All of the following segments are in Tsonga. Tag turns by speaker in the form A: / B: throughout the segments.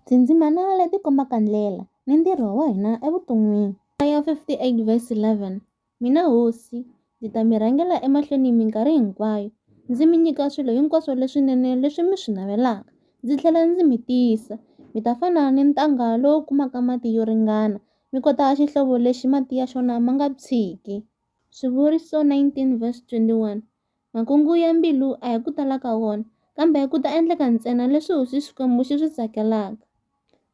A: Tindzimana leti kombaka ndlela ni ntirho wa hina evuton'wini. Isaya 58 verse 11. Mina hosi, ndzi ta mi rhangela emahlweni minkarhi hinkwayo. Ndzi mi nyika swilo hinkwaswo leswinene leswi mi swi navelaka. Ndzi tlhela ndzi mi tiyisa. Mi ta fana ni ntanga lowu kumaka mati yo ringana. Mi kota xihlovo lexi mati ya xona ma nga tshwiki. Swivuriso 19 verse 21. Makungu ya mbilu a hi ku tala ka wona, kambe ku ta endleka ntsena leswi hosi Xikwembu xi swi tsakelaka.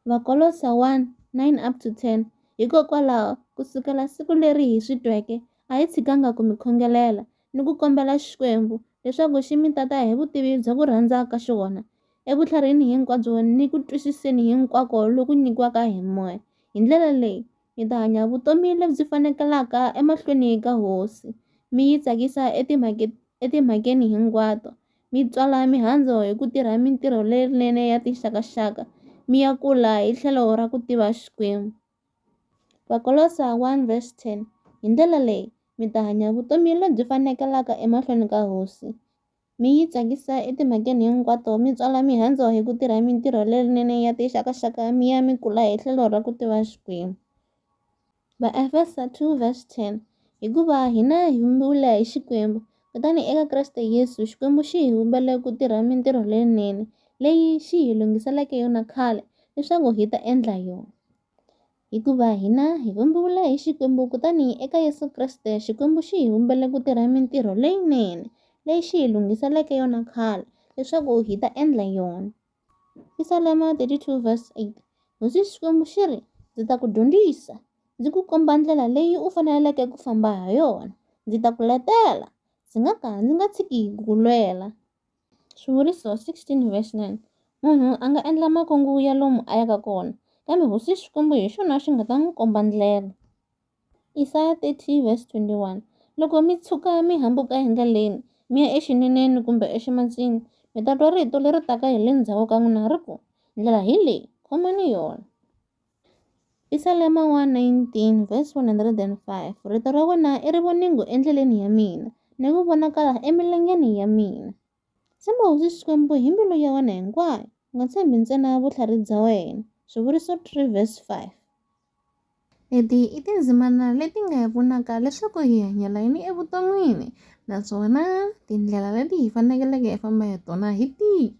A: Vakolosa 1:9-10. Hikokwalaho kusukela siku leri hi swi tweke, a hi tshikanga ku mi khongelela ni ku kombela Xikwembu leswaku xi mi tata hi vutivi bya ku rhandza ka xona, evutlharhini hinkwabyo ni ku twisiseni hinkwako loku nyikiwaka hi Moya. Hi ndlela leyi, mi ta hanya vutomi lebyi fanekelaka emahlweni ka hosi, mi yi tsakisa etimhakeni hinkwato, mi tswala mihandzu hi ku tirha mintirho leyinene ya tixakaxaka, mi ya kula hi tlhelo ra ku tiva Xikwembu. Vakolosa 1 verse 10. Hi ndlela leyi, mi ta hanya vutomi lebyi fanekelaka emahlweni ka hosi, mi yi tsakisa etimhakeni hinkwato, mi tswala mihandzu hi ku tirha mintirho leyinene ya tixakaxaka, mi ya mi kula hi tlhelo ra ku tiva Xikwembu. Vaefesa 2 verse 10. Hikuva hina hi vumbiwile hi Xikwembu, kutani eka Kreste Yesu Xikwembu xi hi vumbele ku tirha mintirho leyinene leyi xi hi lunghiseleke yona khale leswaku hi ta endla yona. Hikuva hina hi vumbiwile hi Xikwembu, kutani eka Yesu Kreste Xikwembu xi hi vumbele ku tirha mintirho leyinene leyi xi hi lunghiseleke yona khale leswaku hi ta endla yona. Psalm 32 verse 8. Hosi Xikwembu xi ri, ndzi ta ku dyondzisa, ndzi ku komba ndlela leyi u faneleke ku famba ha yona. Ndzi ta ku letela, ndzi nga tshiki ku ku lwela. Swivuriso 16 verse 9. Munhu a nga endla makungu ya lomu a yaka kona, kambe hosi Xikwembu hi xona xi nga ta n'wi komba ndlela. Isaya 30 verse 21. Loko mi tshuka mi hambuka endleleni, mi ya exineneni kumbe eximatsini, mi ta twa rito leri taka hi le ndzhaku ka n'wina ri ku, ndlela hi leyi, khomani yona. Psalm 119 verse 105. Rito ra wena i rivoningo endleleni ya mina, ni ku vonakala emilengeni ya mina. Tshemba hosi Xikwembu hi mbilu ya wena hinkwayo, u nga tshembi ntsena vutlhari bya wena. Swivuriso 3 verse 5. Leti i tindzimana leti nga hi pfunaka leswaku hi hanyela yini evuton'wini, naswona tindlela leti hi fanekeleke hi famba hi tona hi tihi.